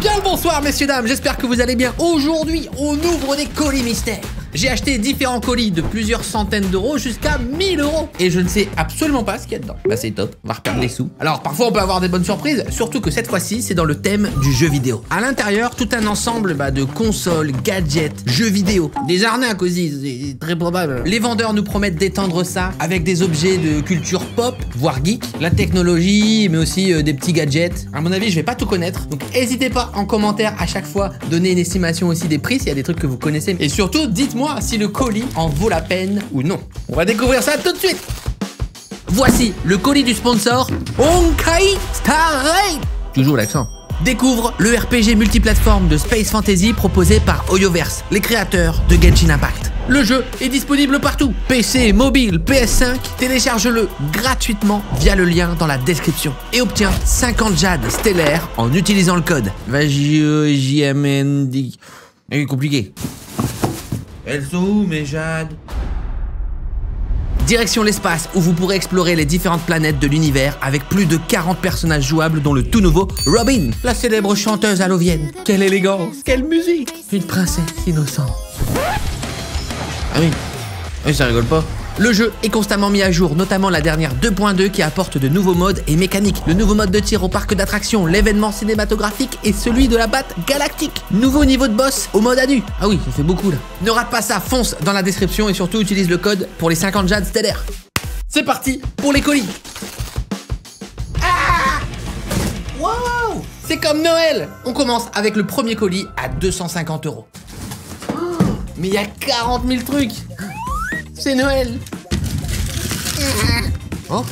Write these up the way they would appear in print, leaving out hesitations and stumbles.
Bien le bonsoir messieurs dames, j'espère que vous allez bien. Aujourd'hui, on ouvre des colis mystères. J'ai acheté différents colis de plusieurs centaines d'euros jusqu'à 1000 euros. Et je ne sais absolument pas ce qu'il y a dedans. Bah c'est top, on va reperdre des sous. Alors parfois on peut avoir des bonnes surprises, surtout que cette fois-ci c'est dans le thème du jeu vidéo. À l'intérieur, tout un ensemble de consoles, gadgets, jeux vidéo. Des arnaques aussi, c'est très probable. Les vendeurs nous promettent d'étendre ça avec des objets de culture pop, voire geek, la technologie, mais aussi des petits gadgets. À mon avis, je vais pas tout connaître. Donc n'hésitez pas en commentaire à chaque fois, donner une estimation aussi des prix s'il y a des trucs que vous connaissez. Et surtout, dites-moi si le colis en vaut la peine ou non. On va découvrir ça tout de suite. Voici le colis du sponsor Honkai Star Rail. Toujours l'accent. Découvre le RPG multiplateforme de Space Fantasy proposé par Hoyoverse, les créateurs de Genshin Impact. Le jeu est disponible partout, PC, mobile, PS5, télécharge-le gratuitement via le lien dans la description et obtiens 50 jades stellaires en utilisant le code VAGIOJMND. C'est compliqué. Elles sont où mes jades? Direction l'espace où vous pourrez explorer les différentes planètes de l'univers avec plus de 40 personnages jouables dont le tout nouveau Robin, la célèbre chanteuse halovienne. Quelle élégance, quelle musique. Une princesse innocente. Ah oui, ça rigole pas. Le jeu est constamment mis à jour, notamment la dernière 2.2 qui apporte de nouveaux modes et mécaniques. Le nouveau mode de tir au parc d'attractions, l'événement cinématographique et celui de la batte galactique. Nouveau niveau de boss au mode adu. Ah oui, ça fait beaucoup là. Ne rate pas ça, fonce dans la description et surtout utilise le code pour les 50 jades stellaires. C'est parti pour les colis. Ah! Wow! C'est comme Noël. On commence avec le premier colis à 250 euros. Mais il y a 40 000 trucs. C'est Noël. Oh,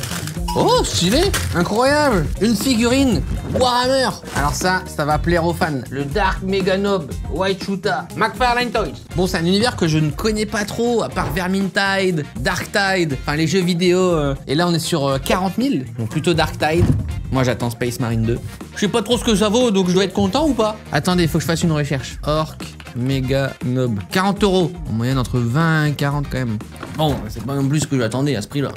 oh, stylé, incroyable. Une figurine Warhammer. Alors ça va plaire aux fans. Le Dark Meganob White Shooter McFarlane Toys. Bon, c'est un univers que je ne connais pas trop, à part Vermintide, Darktide, enfin les jeux vidéo. Et là, on est sur 40 000, donc plutôt Darktide. Moi, j'attends Space Marine 2. Je sais pas trop ce que ça vaut, donc je dois être content ou pas? Attendez, il faut que je fasse une recherche. Orc Méga Nob. 40 euros. En moyenne entre 20 et 40 quand même. Bon, c'est pas non plus ce que j'attendais à ce prix-là.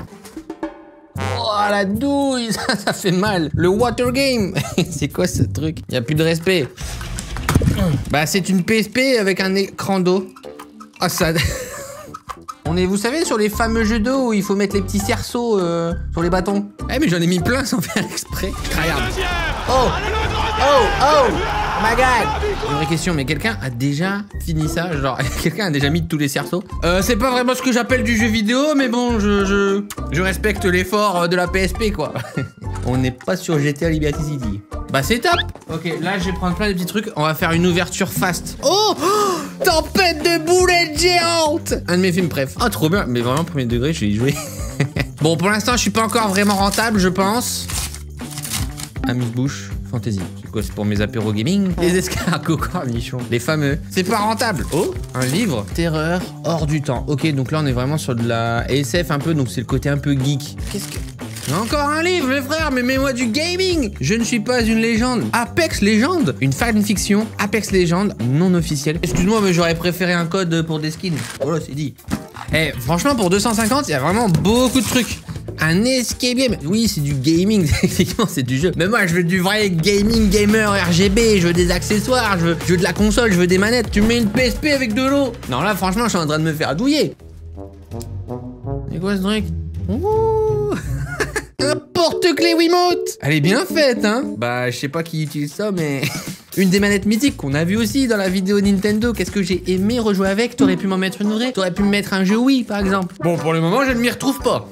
Oh, la douille, ça fait mal. Le Water Game. C'est quoi ce truc? Y a plus de respect. Bah, c'est une PSP avec un écran d'eau. Ah, ça... On est, vous savez, sur les fameux jeux d'eau où il faut mettre les petits cerceaux sur les bâtons. Eh, mais j'en ai mis plein sans faire exprès. Regarde. Oh, oh, oh, my god. Une vraie question, mais quelqu'un a déjà fini ça? Genre, quelqu'un a déjà mis tous les cerceaux? C'est pas vraiment ce que j'appelle du jeu vidéo, mais bon, je respecte l'effort de la PSP, quoi. On n'est pas sur GTA Liberty City. Bah, c'est top. Ok, là, je vais prendre plein de petits trucs. On va faire une ouverture fast. Oh, oh, tempête de boulettes géantes. Un de mes films préf. Ah, trop bien. Mais vraiment, premier degré, je vais y jouer. Bon, pour l'instant, je suis pas encore vraiment rentable, je pense. Amuse-bouche Fantasy. C'est quoi? C'est pour mes apéros gaming? Les escargots cornichons. Les fameux. C'est pas rentable. Oh, un livre. Terreur hors du temps. Ok, donc là, on est vraiment sur de la SF un peu, donc c'est le côté un peu geek. Qu'est-ce que... Encore un livre, mes frères, mais mets-moi du gaming. Je ne suis pas une légende. Apex Legends, une fanfiction Apex Legends non officielle. Excuse-moi, mais j'aurais préféré un code pour des skins. Voilà, c'est dit. Eh, franchement, pour 250, il y a vraiment beaucoup de trucs. Un escape game. Oui, c'est du gaming, effectivement, c'est du jeu. Mais moi, je veux du vrai gaming, gamer, RGB. Je veux des accessoires, je veux de la console, je veux des manettes. Tu mets une PSP avec de l'eau. Non, là, franchement, je suis en train de me faire douiller. C'est quoi ce truc? Ouh. Un porte-clés Wiimote. Elle est bien faite, hein. Bah, je sais pas qui utilise ça, mais... Une des manettes mythiques qu'on a vu aussi dans la vidéo Nintendo. Qu'est-ce que j'ai aimé rejouer avec? T'aurais pu m'en mettre une vraie. T'aurais pu me mettre un jeu Wii, par exemple. Bon, pour le moment, je ne m'y retrouve pas.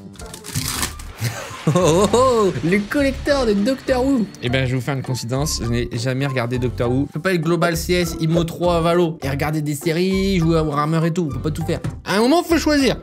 Oh, oh, oh, le collecteur de Doctor Who. Eh ben, je vous fais une coïncidence, je n'ai jamais regardé Doctor Who. Je peux pas être Global CS, Imo 3, Valo et regarder des séries, jouer à Warhammer et tout. Je peux pas tout faire. À un moment, faut choisir.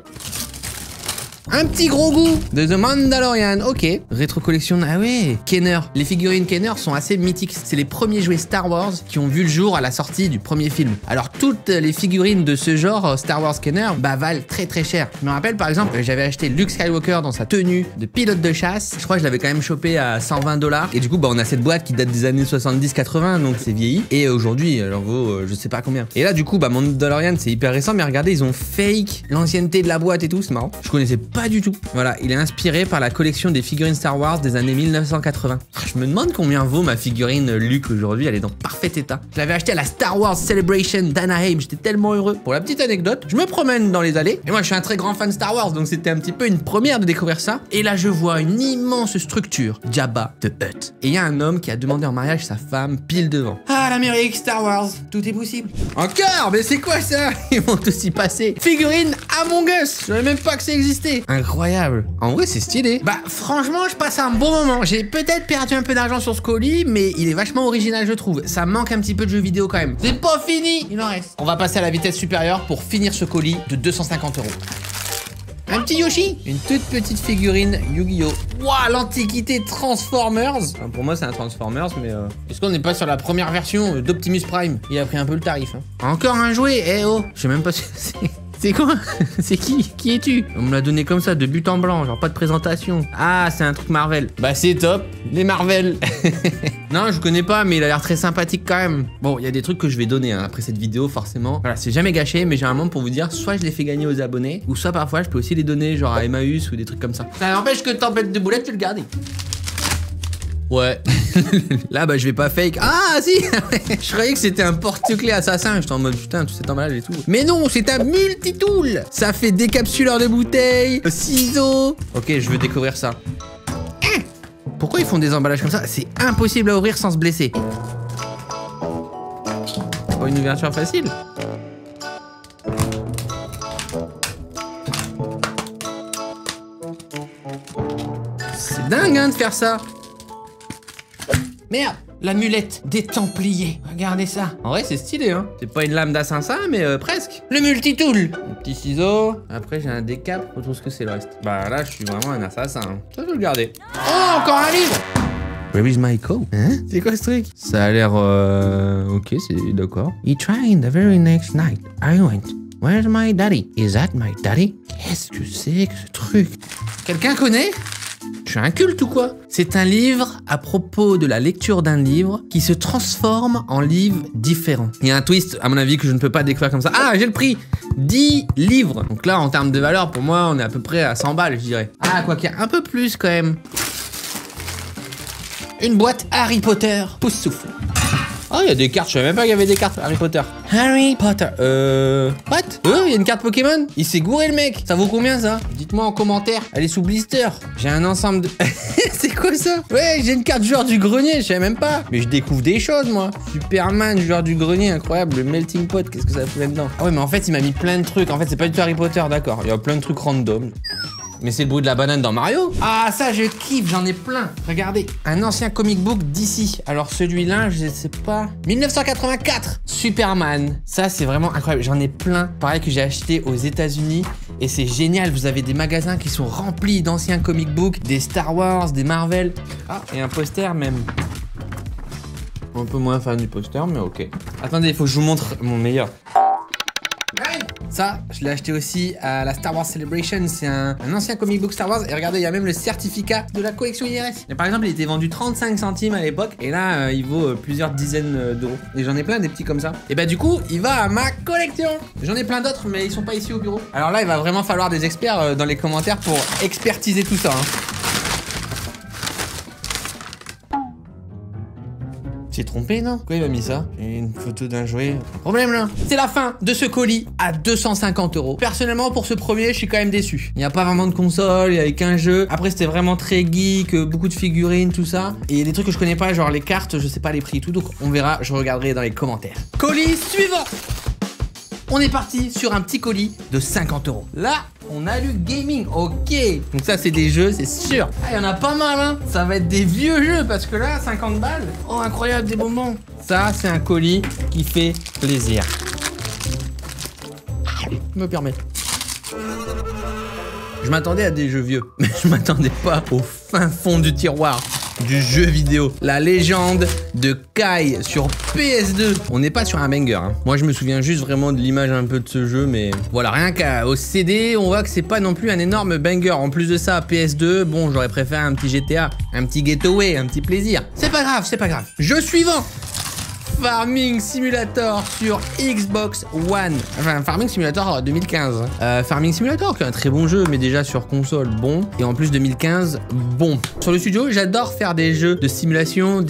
Un petit gros goût de The Mandalorian, ok. Rétro collection, ah ouais. Kenner. Les figurines Kenner sont assez mythiques. C'est les premiers jouets Star Wars qui ont vu le jour à la sortie du premier film. Alors toutes les figurines de ce genre, Star Wars Kenner, bah valent très très cher. Je me rappelle par exemple, j'avais acheté Luke Skywalker dans sa tenue de pilote de chasse. Je crois que je l'avais quand même chopé à 120 $. Et du coup, bah on a cette boîte qui date des années 70-80, donc c'est vieilli. Et aujourd'hui, elle en vaut je sais pas combien. Et là du coup, bah Mandalorian c'est hyper récent, mais regardez, ils ont fake l'ancienneté de la boîte et tout, c'est marrant. Je connaissais pas du tout. Voilà, il est inspiré par la collection des figurines Star Wars des années 1980. Je me demande combien vaut ma figurine Luke aujourd'hui, elle est dans parfait état. Je l'avais acheté à la Star Wars Celebration d'Anaheim, j'étais tellement heureux. Pour la petite anecdote, je me promène dans les allées, et moi je suis un très grand fan Star Wars, donc c'était un petit peu une première de découvrir ça. Et là je vois une immense structure, Jabba the Hutt. Et il y a un homme qui a demandé en mariage sa femme pile devant. Ah l'Amérique, Star Wars, tout est possible. Encore? Mais c'est quoi ça? Ils vont aussi passer. Figurine Among Us, je savais même pas que ça existait. Incroyable. En vrai c'est stylé. Bah franchement je passe un bon moment. J'ai peut-être perdu un peu d'argent sur ce colis, mais il est vachement original je trouve. Ça manque un petit peu de jeux vidéo quand même. C'est pas fini, il en reste. On va passer à la vitesse supérieure pour finir ce colis de 250 €. Un petit Yoshi, une toute petite figurine Yu-Gi-Oh! Waouh, l'antiquité Transformers. Enfin, pour moi, c'est un Transformers, mais est-ce qu'on n'est pas sur la première version d'Optimus Prime? Il a pris un peu le tarif. Hein. Encore un jouet. Eh oh, je sais même pas si c'est. C'est quoi? C'est qui? Qui es-tu? On me l'a donné comme ça, de but en blanc, genre pas de présentation. Ah, c'est un truc Marvel. Bah c'est top, les Marvel. Non, je connais pas, mais il a l'air très sympathique quand même. Bon, il y a des trucs que je vais donner hein, après cette vidéo, forcément. Voilà, c'est jamais gâché, mais j'ai un moment pour vous dire, soit je les fais gagner aux abonnés, ou soit parfois je peux aussi les donner, genre à Emmaüs ou des trucs comme ça. Ça n'empêche que Tempête de Boulettes, tu le gardes. Ouais. Là, bah, je vais pas fake. Ah, si. Je croyais que c'était un porte-clés assassin. J'étais en mode, putain, tout cet emballage et tout. Mais non, c'est un multitool. Ça fait décapsuleur de bouteilles, ciseaux. Ok, je veux découvrir ça. Pourquoi ils font des emballages comme ça? C'est impossible à ouvrir sans se blesser. C'est pas une ouverture facile. C'est dingue, hein, de faire ça. Merde, l'amulette des Templiers. Regardez ça. En vrai, c'est stylé, hein. C'est pas une lame d'assassin, mais presque. Le multitool. Un petit ciseau. Après, j'ai un décap. Je trouve ce que c'est le reste. Bah là, je suis vraiment un assassin. Hein. Ça, je vais le garder. Oh, encore un livre. Where is my coat? Hein? C'est quoi ce truc? Ça a l'air... Ok, c'est d'accord. He tried the very next night. I went. Where's my daddy? Is that my daddy? Qu'est-ce que c'est que ce truc? Quelqu'un connaît? Je suis un culte ou quoi? C'est un livre à propos de la lecture d'un livre qui se transforme en livre différent. Il y a un twist, à mon avis, que je ne peux pas découvrir comme ça. Ah, j'ai le prix! 10 livres. Donc là, en termes de valeur, pour moi, on est à peu près à 100 balles, je dirais. Ah, quoi qu'il y a un peu plus quand même. Une boîte Harry Potter. Pouce souffle. Oh, il y a des cartes, je savais même pas qu'il y avait des cartes Harry Potter. Harry Potter. What? Il y a une carte Pokémon? Il s'est gouré le mec. Ça vaut combien ça? Dites-moi en commentaire. Elle est sous blister. J'ai un ensemble de... C'est quoi ça? Ouais, j'ai une carte joueur du grenier, je savais même pas. Mais je découvre des choses moi. Superman, joueur du grenier, incroyable. Le melting pot, qu'est-ce que ça fout là-dedans? Ah ouais, mais en fait, il m'a mis plein de trucs. En fait, c'est pas du tout Harry Potter, d'accord. Il y a plein de trucs random. Mais c'est le bruit de la banane dans Mario. Ah, ça, je kiffe, j'en ai plein. Regardez, un ancien comic book d'ici. Alors celui-là, je sais pas... 1984, Superman. Ça, c'est vraiment incroyable. J'en ai plein. Pareil que j'ai acheté aux États-Unis. Et c'est génial, vous avez des magasins qui sont remplis d'anciens comic books, des Star Wars, des Marvel. Ah, et un poster même. Un peu moins fan du poster, mais ok. Attendez, il faut que je vous montre mon meilleur. Ça, je l'ai acheté aussi à la Star Wars Celebration. C'est un ancien comic book Star Wars. Et regardez, il y a même le certificat de la collection IRS. Et par exemple, il était vendu 35 centimes à l'époque. Et là, il vaut plusieurs dizaines d'euros. Et j'en ai plein des petits comme ça. Et bah du coup, il va à ma collection. J'en ai plein d'autres, mais ils sont pas ici au bureau. Alors là, il va vraiment falloir des experts dans les commentaires pour expertiser tout ça. Hein. J'ai trompé, non? Pourquoi il m'a mis ça? J'ai une photo d'un jouet. Problème là. C'est la fin de ce colis à 250 €. Personnellement, pour ce premier, je suis quand même déçu. Il n'y a pas vraiment de console, il n'y avait qu'un jeu. Après, c'était vraiment très geek, beaucoup de figurines, tout ça. Et des trucs que je connais pas, genre les cartes, je sais pas les prix et tout. Donc on verra, je regarderai dans les commentaires. Colis suivant. On est parti sur un petit colis de 50 €. Là, on a lu gaming, ok. Donc ça, c'est des jeux, c'est sûr. Ah, il y en a pas mal, hein. Ça va être des vieux jeux, parce que là, 50 balles. Oh, incroyable, des bonbons. Ça, c'est un colis qui fait plaisir. Je me permets. Je m'attendais à des jeux vieux, mais je m'attendais pas au fin fond du tiroir du jeu vidéo. La légende de Kai sur PS2. On n'est pas sur un banger. Hein. Moi, je me souviens juste vraiment de l'image un peu de ce jeu, mais voilà, rien qu'au CD, on voit que c'est pas non plus un énorme banger. En plus de ça, PS2, bon, j'aurais préféré un petit GTA, un petit Getaway, un petit plaisir. C'est pas grave, c'est pas grave. Jeu suivant. Farming Simulator sur Xbox One. Enfin, Farming Simulator 2015. Farming Simulator, qui est un très bon jeu, mais déjà sur console, bon. Et en plus 2015, bon. Sur le studio, j'adore faire des jeux de simulation,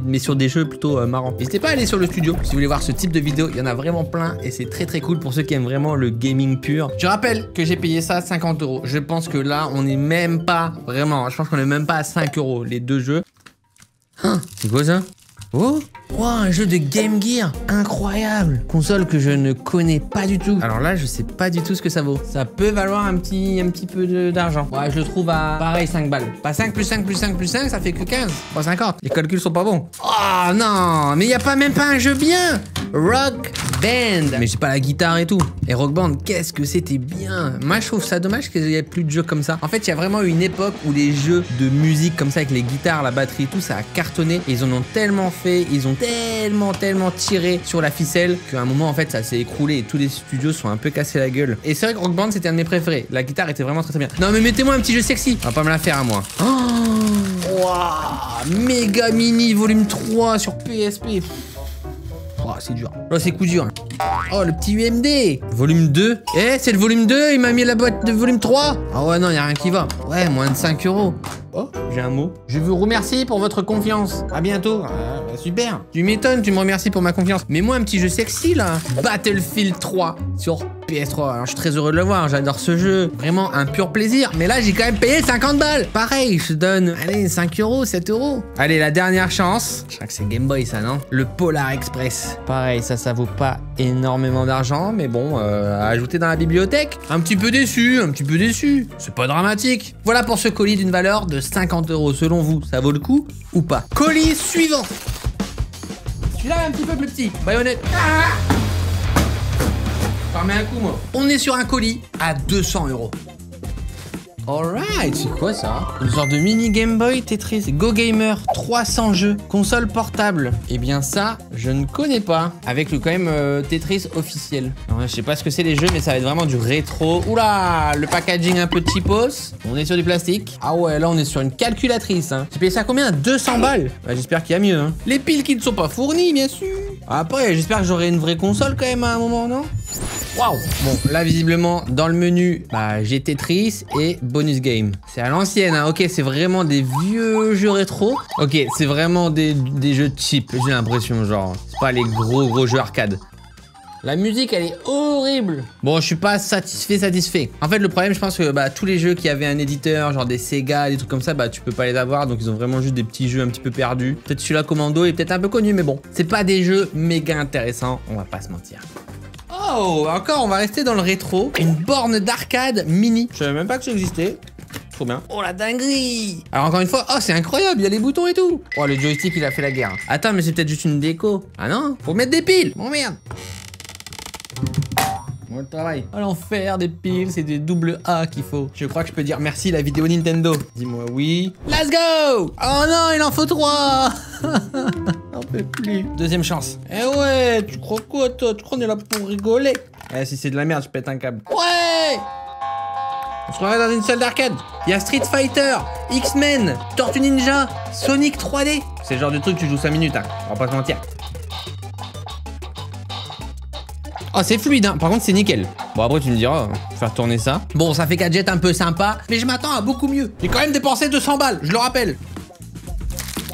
mais sur des jeux plutôt marrants. N'hésitez pas à aller sur le studio si vous voulez voir ce type de vidéo. Il y en a vraiment plein et c'est très très cool pour ceux qui aiment vraiment le gaming pur. Je rappelle que j'ai payé ça 50 €. Je pense que là, on n'est même pas vraiment. Je pense qu'on n'est même pas à 5 € les deux jeux. Hein, c'est quoi ça? Oh, un jeu de Game Gear, incroyable. Console que je ne connais pas du tout. Alors là, je sais pas du tout ce que ça vaut. Ça peut valoir un petit peu d'argent. Ouais, je le trouve à pareil 5 balles. Pas 5 plus 5 plus 5 plus 5, ça fait que 15. Pas 50. Les calculs sont pas bons. Oh non, mais il y a pas même pas un jeu bien. Rock Band. Mais j'ai pas la guitare et tout. Et Rock Band, qu'est-ce que c'était bien. Moi, je trouve ça dommage qu'il n'y ait plus de jeux comme ça. En fait, il y a vraiment eu une époque où les jeux de musique comme ça avec les guitares, la batterie et tout, ça a cartonné. Et ils en ont tellement fait, ils ont tellement tiré sur la ficelle qu'à un moment, en fait, ça s'est écroulé et tous les studios sont un peu cassés la gueule. Et c'est vrai que Rock Band, c'était un de mes préférés. La guitare était vraiment très très bien. Non, mais mettez-moi un petit jeu sexy. On va pas me la faire à moi. Oh, wow, Mega Mini volume 3 sur PSP. Oh, c'est dur. Oh, c'est coup dur. Oh, le petit UMD. Volume 2. Eh, c'est le volume 2. Il m'a mis la boîte de volume 3. Ah ouais, non, il n'y a rien qui va. Ouais, moins de 5 €. Oh, j'ai un mot. Je vous remercie pour votre confiance. À bientôt. Ah, bah, super. Tu m'étonnes, tu me remercies pour ma confiance. Mais moi, un petit jeu sexy, là. Battlefield 3 sur PS3. Alors, je suis très heureux de le voir. J'adore ce jeu. Vraiment un pur plaisir. Mais là, j'ai quand même payé 50 balles. Pareil, je donne, allez, 5 €, 7 €. Allez, la dernière chance. Je crois que c'est Game Boy, ça, non? Le Polar Express. Pareil, ça vaut pas énormément d'argent. Mais bon, à ajouter dans la bibliothèque. Un petit peu déçu, C'est pas dramatique. Voilà pour ce colis d'une valeur de 50 €. Selon vous, ça vaut le coup ou pas? Colis suivant. Celui-là est un petit peu plus petit. Baïonnette. J'en remets un coup, moi. On est sur un colis à 200 €. Alright, c'est quoi ça? Une sorte de mini Game Boy Tetris. Go Gamer, 300 jeux, console portable. Eh bien ça, je ne connais pas. Avec le quand même Tetris officiel. Alors, je sais pas ce que c'est les jeux, mais ça va être vraiment du rétro. Oula, le packaging un peu cheapos. On est sur du plastique. Ah ouais, là on est sur une calculatrice. Hein. J'ai payé ça combien? 200 balles. Bah, j'espère qu'il y a mieux. Hein. Les piles qui ne sont pas fournies, bien sûr. Après, j'espère que j'aurai une vraie console quand même à un moment, non? Waouh. Bon, là visiblement dans le menu, bah, j'ai Tetris et bonus game. C'est à l'ancienne, hein. Ok, c'est vraiment des vieux jeux rétro. Ok, c'est vraiment des jeux cheap, j'ai l'impression, genre. C'est pas les gros jeux arcade. La musique, elle est horrible. Bon, je suis pas satisfait. En fait, le problème, je pense que bah, tous les jeux qui avaient un éditeur, genre des Sega, des trucs comme ça, bah tu peux pas les avoir. Donc ils ont vraiment juste des petits jeux un petit peu perdus. Peut-être celui-là Commando est peut-être un peu connu, mais bon. C'est pas des jeux méga intéressants, on va pas se mentir. Oh, encore, on va rester dans le rétro. Une borne d'arcade mini. Je savais même pas que ça existait. Trop bien. Oh la dinguerie. Alors encore une fois, oh c'est incroyable, il y a les boutons et tout. Oh le joystick il a fait la guerre. Attends mais c'est peut-être juste une déco. Ah non, faut mettre des piles. Oh merde. Bon le travail. Oh l'enfer des piles, c'est des double A qu'il faut. Je crois que je peux dire merci la vidéo Nintendo. Dis-moi oui. Let's go. Oh non, il en faut 3. J'en peux plus. Deuxième chance. Eh ouais, tu crois quoi toi? Tu crois qu'on est là pour rigoler? Eh si c'est de la merde, je pète un câble. Ouais. On se retrouve dans une salle d'arcade. Il y a Street Fighter, X-Men, Tortue Ninja, Sonic 3D. C'est le genre de truc que tu joues 5 minutes, hein. On va pas se mentir. Oh, c'est fluide, hein. Par contre, c'est nickel. Bon, après, tu me diras, faire tourner ça. Bon, ça fait gadget un peu sympa, mais je m'attends à beaucoup mieux. J'ai quand même dépensé 200 balles, je le rappelle.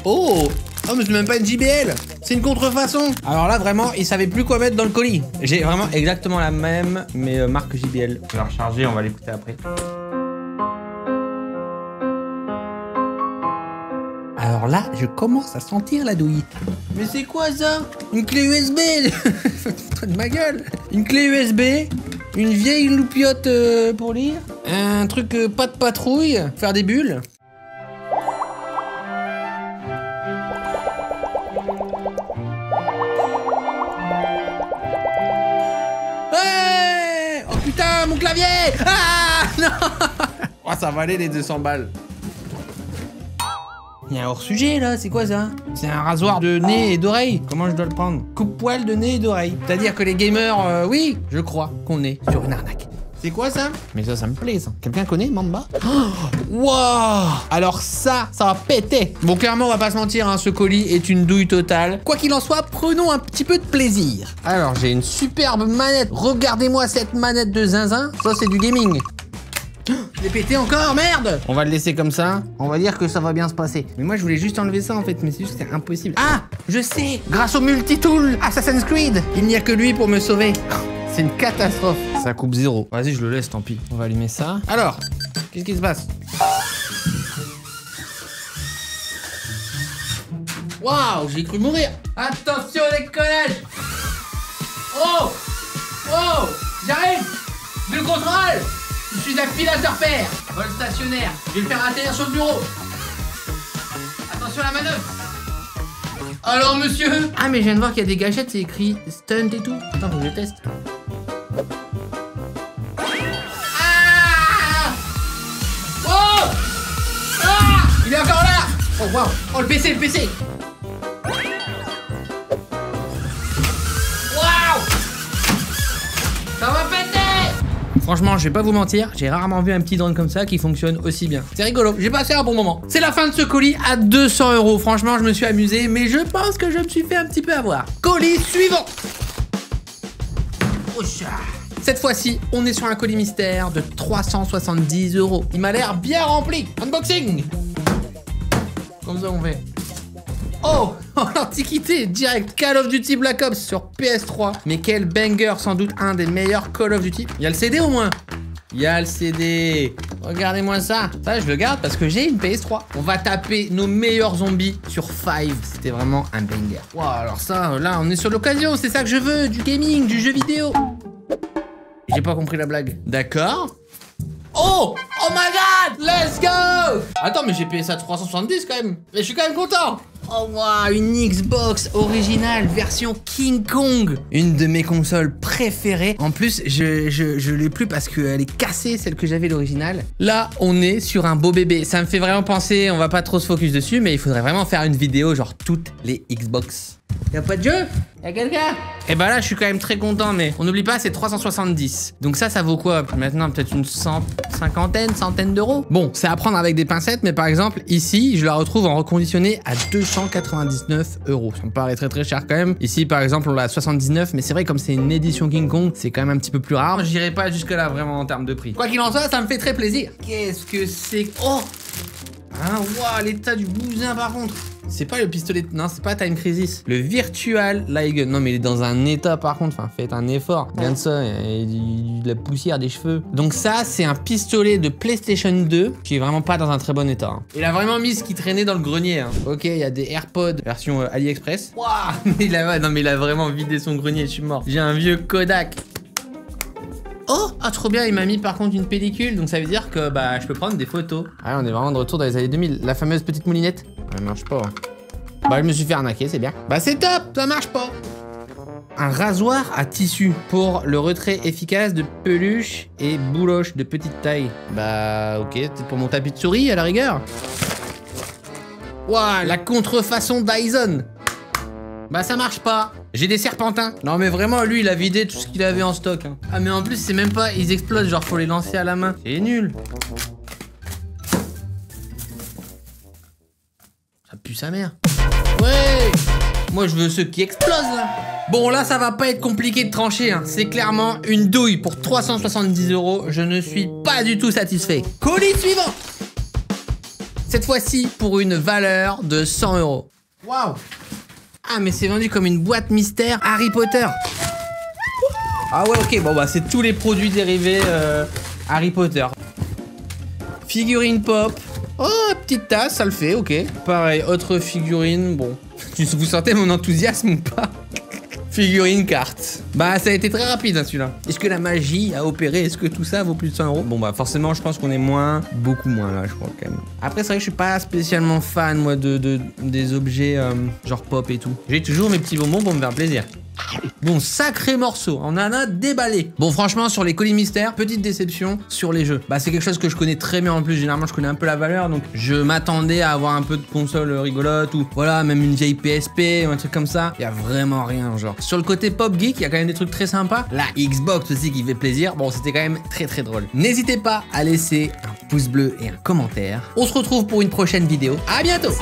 Oh, mais c'est même pas une JBL. C'est une contrefaçon. Alors là, vraiment, ils savaient plus quoi mettre dans le colis. J'ai vraiment exactement la même, mais marque JBL. Je vais la recharger, on va l'écouter après. Alors là, je commence à sentir la douille. Mais c'est quoi ça? Une clé USB. Toi de ma gueule. Une clé USB, une vieille loupiote pour lire, un truc pas de patrouille, faire des bulles. Ouais. Oh putain, mon clavier. Ah non. Oh, ça valait les 200 balles. Il y a un hors-sujet là, c'est quoi ça? C'est un rasoir de nez et d'oreille. Comment je dois le prendre? Coupe-poil de nez et d'oreille. C'est-à-dire que les gamers, oui, je crois qu'on est sur une arnaque. C'est quoi ça? Mais ça me plaît, ça. Quelqu'un connaît, Mamba? Waouh! Alors ça va péter. Bon, clairement, on va pas se mentir, hein, ce colis est une douille totale. Quoi qu'il en soit, prenons un petit peu de plaisir. Alors, j'ai une superbe manette. Regardez-moi cette manette de zinzin. Ça, c'est du gaming. Je l'ai pété encore, merde! On va le laisser comme ça. On va dire que ça va bien se passer. Mais moi, je voulais juste enlever ça, en fait. Mais c'est juste que c'est impossible. Ah! Je sais! Grâce au multitool Assassin's Creed, il n'y a que lui pour me sauver. C'est une catastrophe. Ça coupe 0. Vas-y, je le laisse, tant pis. On va allumer ça. Alors, qu'est-ce qui se passe? Waouh, j'ai cru mourir. Attention, décollage! Oh! Oh! J'arrive! Je le contrôle! Je suis un pilote repère. Vol stationnaire. Je vais le faire atterrir sur le bureau. Attention à la manœuvre. Alors, monsieur? Ah, mais je viens de voir qu'il y a des gâchettes, c'est écrit stunt et tout. Attends, faut que je teste. Ah! Oh! Ah! Il est encore là! Oh, waouh! Oh, le PC! Waouh! Ça va péter! Franchement, je vais pas vous mentir, j'ai rarement vu un petit drone comme ça qui fonctionne aussi bien. C'est rigolo, j'ai passé un bon moment. C'est la fin de ce colis à 200 €. Franchement, je me suis amusé, mais je pense que je me suis fait un petit peu avoir. Colis suivant. Cette fois-ci, on est sur un colis mystère de 370 €. Il m'a l'air bien rempli. Unboxing. Comme ça, on fait. Oh, l'antiquité, direct, Call of Duty Black Ops sur PS3. Mais quel banger, sans doute un des meilleurs Call of Duty. Il y a le CD au moins. Il y a le CD. Regardez-moi ça. Ça, je le garde parce que j'ai une PS3. On va taper nos meilleurs zombies sur 5. C'était vraiment un banger. Wow, alors ça, là, on est sur l'occasion. C'est ça que je veux, du gaming, du jeu vidéo. J'ai pas compris la blague. D'accord. Oh! Oh my god! Let's go! Attends, mais j'ai payé ça 370 quand même. Mais je suis quand même content. Oh waouh, une Xbox originale version King Kong. Une de mes consoles préférées. En plus, je l'ai plus parce qu'elle est cassée, celle que j'avais l'original. Là, on est sur un beau bébé. Ça me fait vraiment penser, on va pas trop se focus dessus, mais il faudrait vraiment faire une vidéo genre toutes les Xbox. Y'a pas de jeu? Y'a quelqu'un? Et bah là, je suis quand même très content, mais on n'oublie pas, c'est 370. Donc ça vaut quoi? Maintenant, peut-être une centaine d'euros. Bon, c'est à prendre avec des pincettes, mais par exemple, ici, je la retrouve en reconditionné à 299 €. Ça me paraît très très cher quand même. Ici, par exemple, on l'a à 79, mais c'est vrai, comme c'est une édition King Kong, c'est quand même un petit peu plus rare. J'irai pas jusque là, vraiment, en termes de prix. Quoi qu'il en soit, ça me fait très plaisir. Qu'est-ce que c'est? Oh! Ah, waouh, l'état du bousin, par contre. C'est pas le pistolet... Non, c'est pas Time Crisis. Le Virtual Light Gun. Non, mais il est dans un état, par contre. Enfin, faites un effort. Regarde ça, il y a de la poussière, des cheveux. Donc ça, c'est un pistolet de PlayStation 2 qui est vraiment pas dans un très bon état. Hein. Il a vraiment mis ce qui traînait dans le grenier. Hein. Ok, il y a des AirPods version AliExpress. Waouh. Non, mais il a vraiment vidé son grenier, je suis mort. J'ai un vieux Kodak. Oh, ah, trop bien, il m'a mis par contre une pellicule, donc ça veut dire que bah je peux prendre des photos. Ah, on est vraiment de retour dans les années 2000. La fameuse petite moulinette. Elle marche pas. Bah, je me suis fait arnaquer, c'est bien. Bah, c'est top, ça marche pas. Un rasoir à tissu pour le retrait efficace de peluches et bouloches de petite taille. Bah, ok, peut-être pour mon tapis de souris à la rigueur. Waouh, la contrefaçon Dyson. Bah, ça marche pas. J'ai des serpentins. Non, mais vraiment, lui, il a vidé tout ce qu'il avait en stock. Hein. Ah, mais en plus, c'est même pas... Ils explosent, genre, faut les lancer à la main. C'est nul. Ça pue sa mère. Ouais. Moi, je veux ceux qui explosent, là. Bon, là, ça va pas être compliqué de trancher. Hein. C'est clairement une douille pour 370 €. Je ne suis pas du tout satisfait. Colis suivant. Cette fois-ci, pour une valeur de 100 €. Waouh. Ah, mais c'est vendu comme une boîte mystère Harry Potter. Ah ouais, ok, bon bah c'est tous les produits dérivés Harry Potter. Figurine pop. Oh, petite tasse, ça le fait, ok. Pareil, autre figurine, bon. Vous sentez mon enthousiasme ou pas? Figurine carte. Bah ça a été très rapide hein, celui-là. Est-ce que la magie a opéré? Est-ce que tout ça vaut plus de 100 €? Bon bah forcément je pense qu'on est moins, beaucoup moins là je crois quand même. Après c'est vrai que je suis pas spécialement fan moi des objets genre pop et tout. J'ai toujours mes petits bonbons pour me faire plaisir. Bon, sacré morceau, on en a déballé. Bon, franchement, sur les colis mystères, petite déception sur les jeux. Bah, c'est quelque chose que je connais très bien en plus. Généralement, je connais un peu la valeur, donc je m'attendais à avoir un peu de console rigolote ou voilà, même une vieille PSP ou un truc comme ça. Il y a vraiment rien, genre. Sur le côté pop geek, il y a quand même des trucs très sympas. La Xbox aussi qui fait plaisir. Bon, c'était quand même très drôle. N'hésitez pas à laisser un pouce bleu et un commentaire. On se retrouve pour une prochaine vidéo. À bientôt!